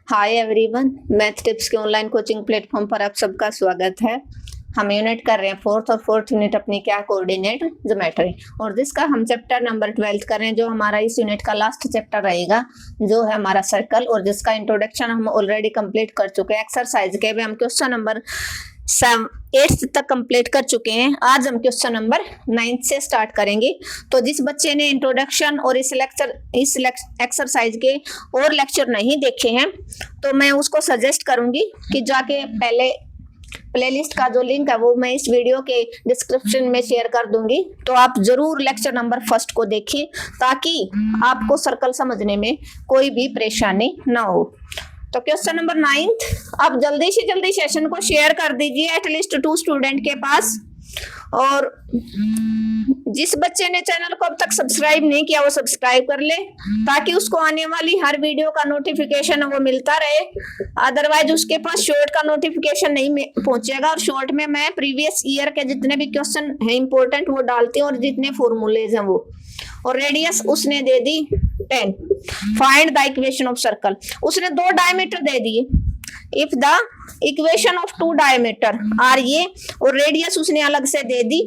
Hi everyone, math tips के online coaching platform पर आप सबका स्वागत है। हम यूनिट कर रहे हैं फोर्थ और फोर्थ यूनिट अपनी क्या कोऑर्डिनेट ज्योमेट्री और जिसका हम चैप्टर नंबर 12 कर रहे हैं जो हमारा इस यूनिट का लास्ट चैप्टर रहेगा जो है हमारा सर्कल और जिसका इंट्रोडक्शन हम ऑलरेडी कंप्लीट कर चुके हैं। एक्सरसाइज के भी हम क्वेश्चन नंबर 8 तक कंप्लीट कर चुके हैं। आज हम क्वेश्चन नंबर 9 से स्टार्ट करेंगे। तो जिस बच्चे ने इंट्रोडक्शन और इस एक्सरसाइज के और लेक्चर नहीं देखे हैं तो मैं उसको सजेस्ट करूंगी कि जाके पहले प्लेलिस्ट का जो लिंक है वो मैं इस वीडियो के डिस्क्रिप्शन में शेयर कर दूंगी, तो आप जरूर लेक्चर नंबर 1 को देखें ताकि आपको सर्कल समझने में कोई भी परेशानी ना हो। तो क्वेश्चन नंबर 9 आप जल्दी से जल्दी सेशन को शेयर कर दीजिए एटलीस्ट 2 स्टूडेंट के पास। और जिस बच्चे ने चैनल को अब तक सब्सक्राइब नहीं किया वो सब्सक्राइब कर ले ताकि उसको आने वाली हर वीडियो का नोटिफिकेशन वो मिलता रहे। अदरवाइज उसके पास शॉर्ट का नोटिफिकेशन नहीं पहुंचेगा। और शॉर्ट में मैं प्रीवियस ईयर के जितने भी क्वेश्चन है इंपॉर्टेंट वो डालती हूँ और जितने फॉर्मूलेज हैं वो। और रेडियस उसने दे दी 10। Find the equation of circle, उसने 2 डायमीटर दे दिए। If the equation of 2 diameter are ये और रेडियस उसने अलग से दे दी,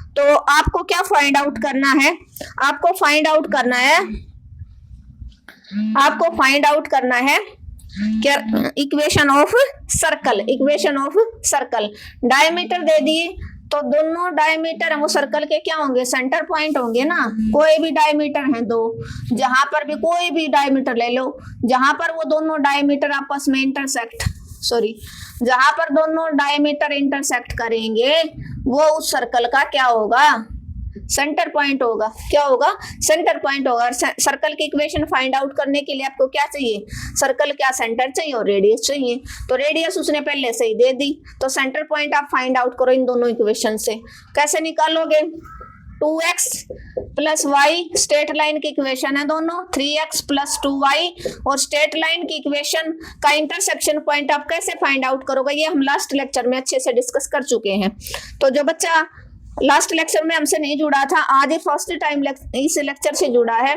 तो आपको क्या फाइंड आउट करना है? आपको फाइंड आउट करना है क्या? Equation of circle. डायमीटर दे दिए तो दोनों डायमीटर है वो सर्कल के क्या होंगे? सेंटर पॉइंट होंगे ना। कोई भी डायमीटर है 2, जहां पर भी कोई भी डायमीटर ले लो, जहां पर वो दोनों डायमीटर आपस में जहां पर दोनों डायमीटर इंटरसेक्ट करेंगे वो उस सर्कल का क्या होगा? सेंटर पॉइंट होगा। क्या होगा? सेंटर पॉइंट होगा। सर्कल की इक्वेशन फाइंड आउट करने के लिए आपको क्या चाहिए? सर्कल क्या सेंटर चाहिए और रेडियस चाहिए। तो रेडियस उसने पहले से ही दे दी, तो सेंटर पॉइंट आप फाइंड आउट करो इन दोनों इक्वेशन से। कैसे निकालोगे? 2x plus y straight line की इक्वेशन है दोनों, 3x प्लस 2y और स्ट्रेट लाइन की इक्वेशन का इंटरसेक्शन पॉइंट आप कैसे फाइंड आउट करोगे ये हम लास्ट लेक्चर में अच्छे से डिस्कस कर चुके हैं। तो जो बच्चा लास्ट लेक्चर में हमसे नहीं जुड़ा था, आज ही फर्स्ट टाइम इस लेक्चर से जुड़ा है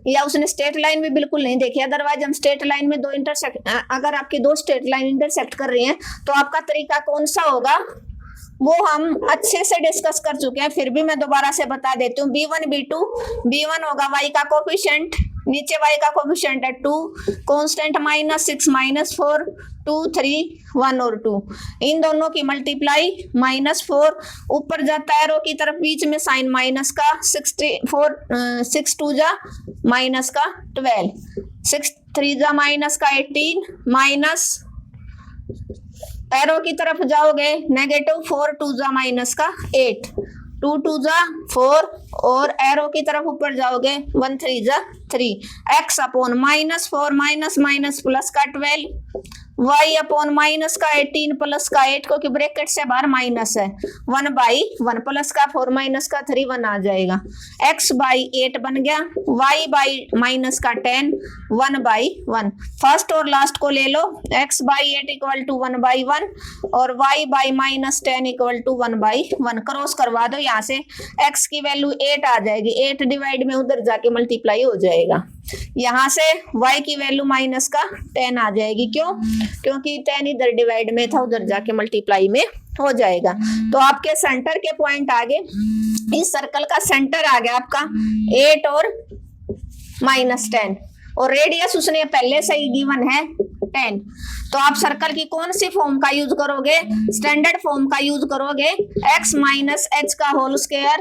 या उसने स्ट्रेट लाइन भी बिल्कुल नहीं देखी, अदरवाइज हम स्ट्रेट लाइन में अगर आपकी 2 स्ट्रेट लाइन इंटरसेक्ट कर रही हैं तो आपका तरीका कौन सा होगा वो हम अच्छे से डिस्कस कर चुके हैं। फिर भी मैं दोबारा से बता देती हूँ। B1 B2, B1 होगा y का कोफिशिएंट, नीचे y का कोफिशिएंट है 2, कांस्टेंट -6 -4 2 3 1 और 2, इन दोनों की मल्टीप्लाई -4, ऊपर जाता है एरो की तरफ, बीच में साइन माइनस का 6 2 जा माइनस का 12, 6 3 जा माइनस का 18 माइनस एरो की तरफ जाओगे नेगेटिव 4 2 जा माइनस का 8, 2 2 जा 4 और एरो की तरफ ऊपर जाओगे 1 3 जा 3, x अपॉन -4 माइनस प्लस का 12, y अपॉन माइनस का 18 प्लस का 8 को कि ब्रैकेट से बाहर माइनस है, 1/1 प्लस का 4 माइनस का 3 1 आ जाएगा, x/8 बन गया, y/माइनस का 10 1/1। फर्स्ट और लास्ट को ले लो, x/8 इक्वल टू 1/1 और y/-10 इक्वल टू 1/1। क्रॉस करवा दो, यहाँ से x की वैल्यू 8 आ जाएगी, 8 डिवाइड में उधर जाके मल्टीप्लाई हो जाएगा, यहाँ से y की वैल्यू माइनस का 10 आ जाएगी। क्यों? क्योंकि 10 इधर डिवाइड में था, उधर जाके मल्टीप्लाई में हो जाएगा। तो आपके सेंटर के पॉइंट आगे, इस सर्कल का सेंटर आ गया आपका 8 और -10 और रेडियस उसने पहले से ही गिवन है 10। तो आप सर्कल की कौन सी फॉर्म का यूज करोगे? स्टैंडर्ड फॉर्म का यूज करोगे, x माइनस h का whole square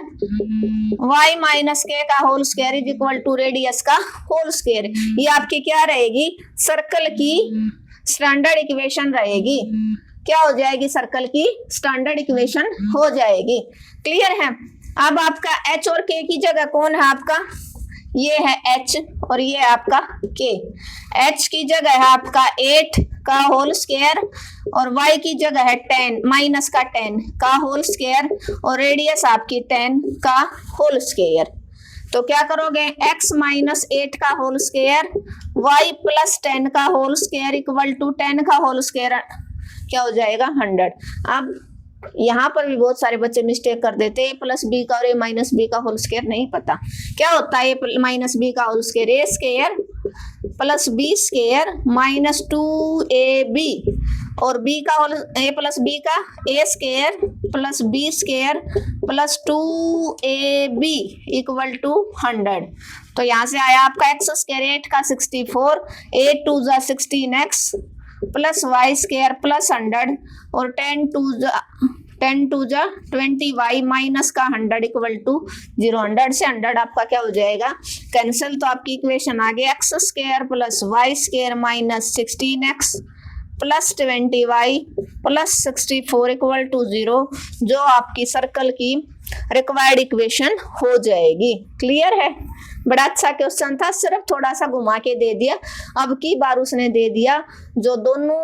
y minus k का whole square is equal to radius का होल स्क्वायर। ये आपकी क्या रहेगी? सर्कल की स्टैंडर्ड इक्वेशन रहेगी। क्या हो जाएगी? सर्कल की स्टैंडर्ड इक्वेशन हो जाएगी। क्लियर है? अब आपका h और k की जगह कौन है आपका? ये है h और ये आपका k। h की जगह है आपका 8 का होल स्क्वायर और y की जगह है 10 माइनस का 10 का होल स्क्वायर और रेडियस आपकी 10 का होल स्क्वायर। तो क्या करोगे? x -8 का होल स्क्वायर y प्लस 10 का होल स्क्वायर इक्वल टू 10 का होल स्क्वायर क्या हो जाएगा? 100। अब यहाँ पर भी बहुत सारे बच्चे मिस्टेक कर देते हैं, ए प्लस बी का और ए माइनस बी का होल स्क्वायर नहीं पता क्या होता है। ए माइनस बी का whole square A square plus B square minus 2ab और बी का होल ए प्लस बी का A square plus B square plus 2ab equal to 100। तो यहाँ से आया आपका एक्स स्क्वायर 8 का 64, 8 2 जा 16x plus y square plus 100 और 10 2 जा 20y माइनस का 100 इक्वल टू 0। 100 से 100 आपका क्या हो जाएगा कैंसिल। तो आपकी इक्वेशन आ गई x square plus y square minus 16x plus 20y plus 64 equal to 0, जो आपकी सर्कल की रिक्वायर्ड इक्वेशन हो जाएगी। क्लियर है? बड़ा अच्छा क्वेश्चन था, सिर्फ थोड़ा सा घुमा के दे दिया। अब की बार उसने दे दिया जो दोनों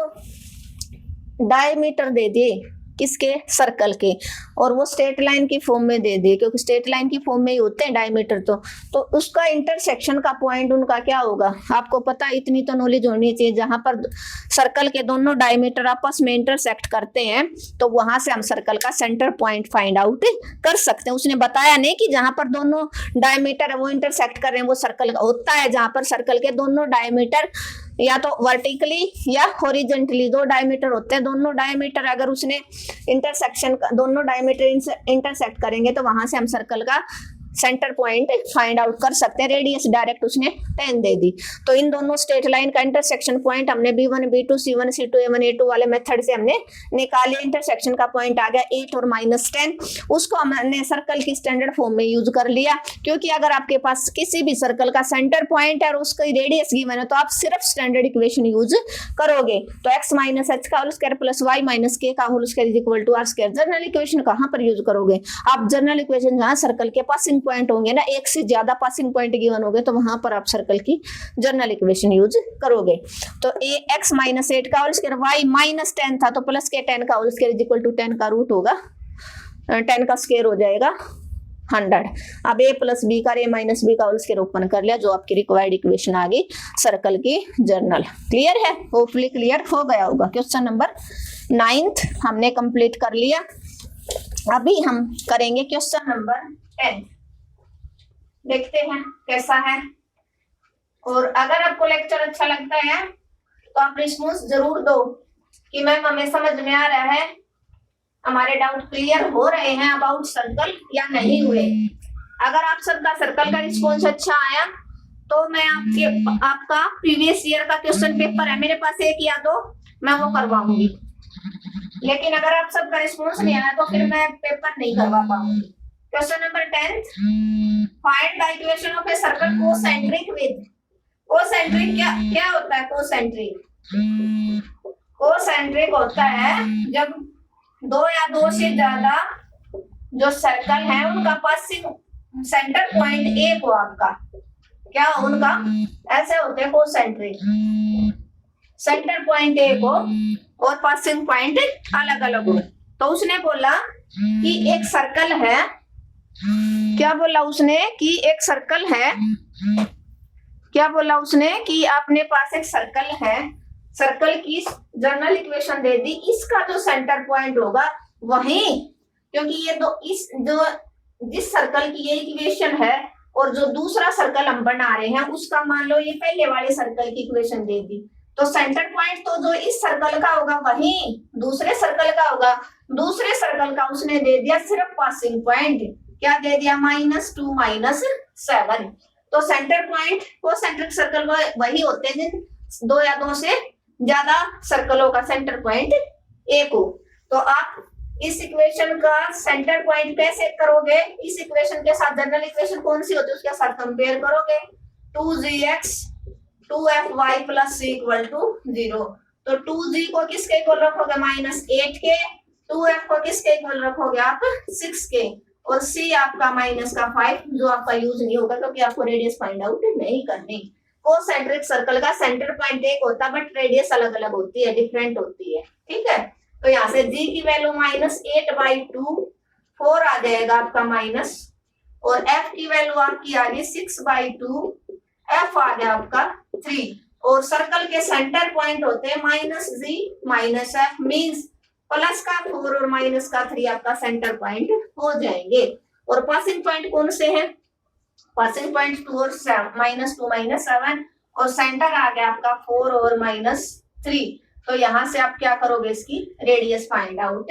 डायमीटर दे दिए किसके सर्कल के, और वो स्ट्रेट लाइन की फॉर्म में दे दिए, क्योंकि स्ट्रेट लाइन की फॉर्म में ही होते हैं डायमीटर। तो उसका इंटरसेक्शन का पॉइंट उनका क्या होगा आपको पता, इतनी तो नॉलेज होनी चाहिए। जहां पर सर्कल के दोनों डायमीटर आपस में इंटरसेक्ट करते हैं तो वहां से हम सर्कल का सेंटर पॉइंट फाइंड आउट कर सकते हैं। उसने बताया नहीं कि जहां पर दोनों डायमीटर है वो इंटरसेक्ट कर रहे हैं वो सर्कल होता है जहां पर सर्कल के दोनों डायमीटर या तो वर्टिकली या हॉरिजॉन्टली दो डायमीटर होते हैं। दोनों डायमीटर अगर उसने इंटरसेक्शन दोनों डायमीटर इंटरसेक्ट करेंगे तो वहां से हम सर्कल का सेंटर पॉइंट फाइंड आउट कर सकते हैं। रेडियस डायरेक्ट उसने 10 दे दी। तो इन दोनों स्ट्रेट लाइन का इंटरसेक्शन पॉइंट हमने b1 b2 c1 c2 a1 a2 वाले मेथड से हमने निकाले। इंटरसेक्शन का पॉइंट आ गया 8 और -10। उसको हमने सर्कल की स्टैंडर्ड फॉर्म में यूज कर लिया, क्योंकि अगर आपके पास किसी भी सर्कल का सेंटर पॉइंट है और उसकी रेडियस गिवन है तो आप सिर्फ स्टैंडर्ड इक्वेशन यूज करोगे। तो x माइनस h का whole square plus y minus k का whole square is equal to r square. General equation कहां पर यूज करोगे आप? जनरल इक्वेशन जहां सर्कल के पासिंग पॉइंट होंगे ना, एक से ज्यादा पासिंग पॉइंट गिवन होंगे तो वहां पर आप सर्कल की जनरल इक्वेशन यूज करोगे। तो x माइनस 8 का होल स्क्वायर y माइनस 10 था तो प्लस के 10 का whole square is equal to 10 का रूट होगा, 10 का स्क्वायर हो जाएगा 100। अब a प्लस बी का a माइनस बी का होल स्क्वायर ओपन कर लिया, जो आपकी रिक्वायर्ड इक्वेशन आ गई सर्कल की जर्नल। क्लियर है? होपफुली क्लियर हो गया होगा। क्वेश्चन नंबर 9 हमने कंप्लीट कर लिया। अभी हम करेंगे क्वेश्चन नंबर 10। देखते हैं कैसा है, और अगर आपको लेक्चर अच्छा लगता है तो आप रिस्पॉन्स जरूर दो कि मैम हमें समझ में आ रहा है, हमारे डाउट क्लियर हो रहे हैं अबाउट सर्कल या नहीं हुए। अगर आप सबका सर्कल का रिस्पॉन्स अच्छा आया तो मैं आपका प्रीवियस ईयर का क्वेश्चन पेपर है मेरे पास 1 या 2, मैं वो करवाऊंगी। लेकिन अगर आप सबका रिस्पॉन्स नहीं आया तो फिर मैं पेपर नहीं करवा पाऊंगी। Question number 10, find the equation of a circle concentric with. Concentric क्या होता है? कोसेंट्रिक होता है जब 2 या 2 से ज्यादा जो सर्कल है उनका पासिंग सेंटर पॉइंट एक हो आपका, क्या उनका ऐसे होते हैं कोसेंट्रिक, सेंटर पॉइंट एक हो और पासिंग पॉइंट अलग अलग हो। तो उसने बोला कि एक सर्कल है, क्या बोला उसने कि एक सर्कल है, क्या बोला उसने कि आपने पास एक सर्कल है, सर्कल की जनरल इक्वेशन दे दी, इसका जो सेंटर पॉइंट होगा वहीं, क्योंकि ये जिस सर्कल की ये इक्वेशन है और जो दूसरा सर्कल हम बना रहे हैं उसका मान लो ये पहले वाले सर्कल की इक्वेशन दे दी, तो सेंटर पॉइंट तो जो इस सर्कल का होगा वहीं दूसरे सर्कल का होगा। दूसरे सर्कल का उसने दे दिया सिर्फ पासिंग पॉइंट, क्या दे दिया -2 -7। तो सेंटर पॉइंट को सेंट्रिक सर्कल वही होते हैं जिन 2 या 2 से ज्यादा सर्कलों का सेंटर पॉइंट एक हो। तो आप इस इक्वेशन का सेंटर पॉइंट कैसे करोगे? इस इक्वेशन के साथ जनरल इक्वेशन कौन सी होती है उसके साथ कंपेयर करोगे। 2gx 2fy plus c equal to 0। तो 2g को किसके इक्वल रखोगे? -8 के। 2f को किसके इक्वल रखोगे आप? 6 के। और c आपका -5, जो आपका यूज नहीं होगा क्योंकि आपको रेडियस फाइंड आउट नहीं करनी। कोसेंट्रिक सर्कल का सेंटर पॉइंट एक होता है बट रेडियस अलग अलग होती है, डिफरेंट होती है। ठीक है, तो यहाँ से g की वैल्यू -8/2 4 आ जाएगा आपका माइनस, और f की वैल्यू आपकी आ गई 6/2 f आ गया आपका 3। और सर्कल के सेंटर पॉइंट होते हैं -g -f, मींस प्लस का 4 और माइनस का 3 आपका सेंटर पॉइंट हो जाएंगे। और पासिंग पॉइंट कौन से हैं? पासिंग पॉइंट 2 और -2 -7 और सेंटर आ गया आपका 4 और -3। तो यहाँ से आप क्या करोगे? इसकी रेडियस फाइंड आउट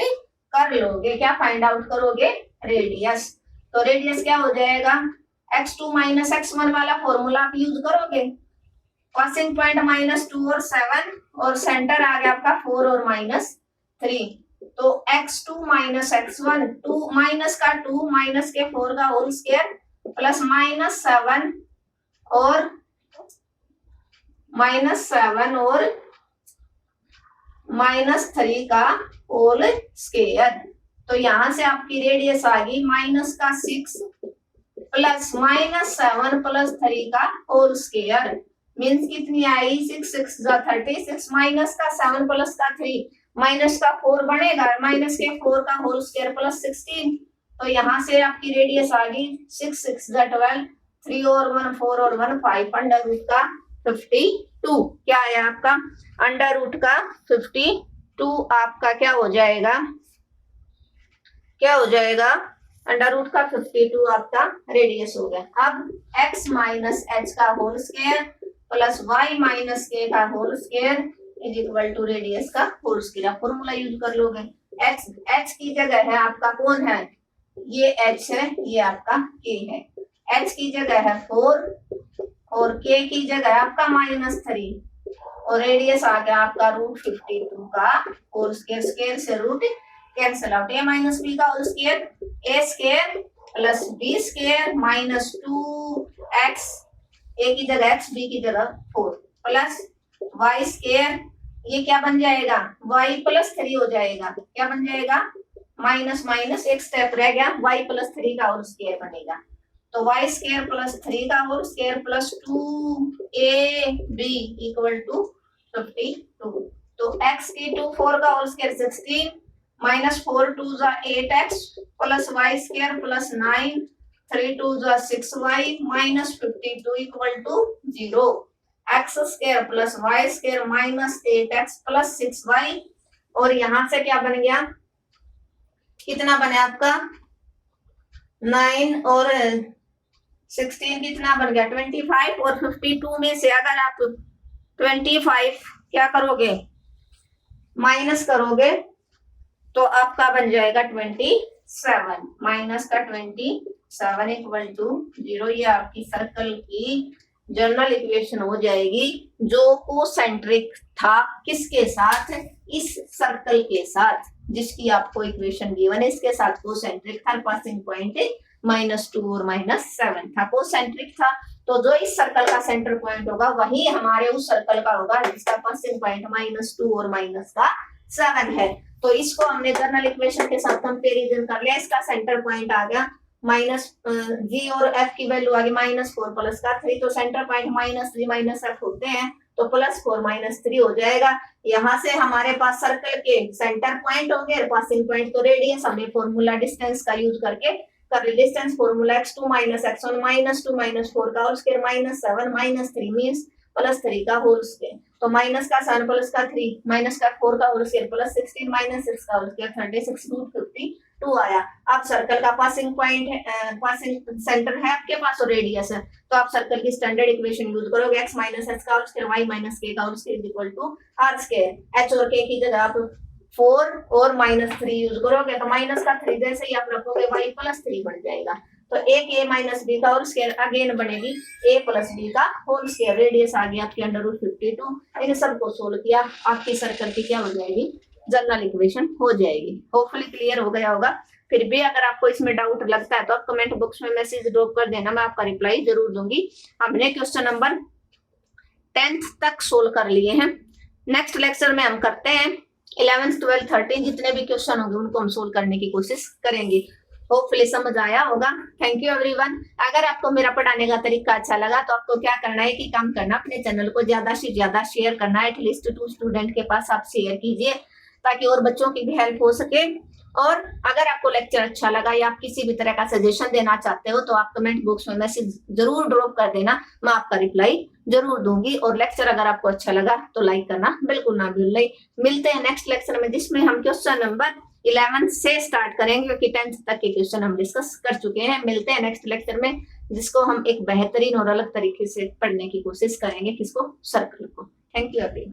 कर लोगे। क्या फाइंड आउट करोगे? रेडियस। तो रेडियस क्या हो जाएगा? x2 - x1 वाला फॉर्मूला आप यूज करोगे। पासिंग पॉइंट -2 और 7 और सेंटर आ गया आपका 4 और -3। तो x2 - x1 2 माइनस का 2 माइनस के 4 का होल स्क्वायर प्लस -7 और -3 का होल स्क्वायर। तो यहां से आपकी रेडियस आ गई -6 प्लस -7 प्लस 3 का होल स्क्वायर। मीन्स कितनी आई? 6 6 36 माइनस का 7 प्लस का 3 माइनस का 4 बनेगा, माइनस के 4 का होल स्क्वायर प्लस 16। तो यहाँ से आपकी रेडियस आ गई 6 6 12 3 और 1 4 और 1 5 अंडर रूट का 52। क्या है आपका? अंडर रूट का 52 आपका क्या हो जाएगा? क्या हो जाएगा? अंडर रूट का 52 आपका रेडियस हो गया। अब x माइनस एच का whole square plus y minus k का whole square is equal to radius का होल स्क्वायर। फॉर्मूला यूज कर लोगे। h की जगह है आपका कौन है? ये h है, ये आपका k है। h की जगह है 4 और k की जगह है आपका -3 और रेडियस आ गया आपका √52 का होल स्क्वायर। स्क्वायर से root cancel out. a minus b का whole square a square plus b square minus 2x, a की जगह x, b की जगह 4 प्लस y स्क्वायर। ये क्या बन जाएगा? y प्लस 3 हो जाएगा। क्या बन जाएगा? माइनस माइनस एक स्टेप रह गया, y प्लस 3 का होल स्क्वायर बनेगा। तो y स्क्वायर प्लस 3 का whole square plus 2ab equal to 52। तो x की 2 4 का whole square 16 -4 2 8x plus y square plus 9 3 2 6y -52 equal to 0। x square plus y square -8x plus 6y और यहां से क्या बन गया? कितना बने आपका? 9 और 16 कितना बन गया? 25 और 52 में से अगर आप 25 क्या करोगे? माइनस करोगे तो आपका बन जाएगा 27 माइनस का 27 इक्वल टू 0। ये आपकी सर्कल की जनरल इक्वेशन हो जाएगी जो कोसेंट्रिक था। किसके साथ? इस सर्कल के साथ जिसकी आपको इक्वेशन गिवन है, इसके साथ कोसेंट्रिक था। पासिंग पॉइंट -2 और -7 था, कोसेंट्रिक था। तो जो इस सर्कल का सेंटर पॉइंट होगा वही हमारे उस सर्कल का होगा जिसका पासिंग पॉइंट -2 और -7 है। तो इसको हमने जनरल इक्वेशन के साथ कंपैरिजन कर लिया। इसका सेंटर पॉइंट आ गया g और f की वैल्यू आ गई -4 प्लस का 3। तो सेंटर पॉइंट -3 - f होते हैं तो +4 -3 हो जाएगा। यहाँ से हमारे पास सर्कल के सेंटर पॉइंट होंगे, पासिंग पॉइंट तो रेडियस। हमने फॉर्मूला डिस्टेंस का यूज करके कर डिस्टेंस फॉर्मूला x2 - x1 -2 - 4 का होल स्क्वायर -7 -3 मींस +3 का होल स्क्वायर। तो माइनस का 7 प्लस का 3 माइनस का 4 का होल स्क्वायर प्लस 16 माइनस 6 का होल स्क्वायर 36 √52 आया। अब सर्कल का पासिंग पॉइंट है, पासिंग सेंटर है आपके पास और रेडियस है। तो आप सर्कल की स्टैंडर्ड इक्वेशन यूज करोगे x - h का होल स्क्वायर y - k का whole square equal to r square. h और k की जगह आप 4 और -3 यूज करोगे तो माइनस का 3 जैसे ही आप रखोगे y + 3 बन जाएगा। तो एक a - b का होल स्क्वायर अगेन बनेगी a + b का होल स्क्वायर। रेडियस आ गई आपकी √52। इन सबको सोल्व किया, आपकी सर्कल की क्या हो जाएगी? जनरल इक्वेशन हो जाएगी। होपफुली क्लियर हो गया होगा। फिर भी अगर आपको इसमें डाउट लगता है तो आप कमेंट बॉक्स में मैसेज ड्रॉप कर देना, मैं आपका रिप्लाई जरूर दूंगी। हमने क्वेश्चन नंबर 10th तक सोल्व कर लिए हैं। नेक्स्ट लेक्चर में हम करते हैं 11th 12th 13 जितने भी क्वेश्चन होंगे उनको हम सोल्व करने की कोशिश करेंगे। होपफुली समझ आया होगा। Thank you everyone. अगर आपको मेरा पढ़ाने का तरीका अच्छा लगा तो आपको क्या करना है कि काम करना, अपने चैनल को ज्यादा से ज्यादा शेयर करना है। एटलीस्ट 2 स्टूडेंट के पास आप शेयर कीजिए ताकि और बच्चों की भी हेल्प हो सके। और अगर आपको लेक्चर अच्छा लगा या आप किसी भी तरह का सजेशन देना चाहते हो तो आप कमेंट बॉक्स में मैसेज जरूर ड्रॉप कर देना, मैं आपका रिप्लाई जरूर दूंगी। और लेक्चर अगर आपको अच्छा लगा तो लाइक करना बिल्कुल ना भूलें। मिलते हैं नेक्स्ट लेक्चर में, जिसमें हम क्वेश्चन नंबर 11 से स्टार्ट करेंगे, क्योंकि 10th तक के क्वेश्चन हम डिस्कस कर चुके हैं। मिलते हैं नेक्स्ट लेक्चर में, जिसको हम एक बेहतरीन और अलग तरीके से पढ़ने की कोशिश करेंगे, किसको, सर्कल को। थैंक यू अभी।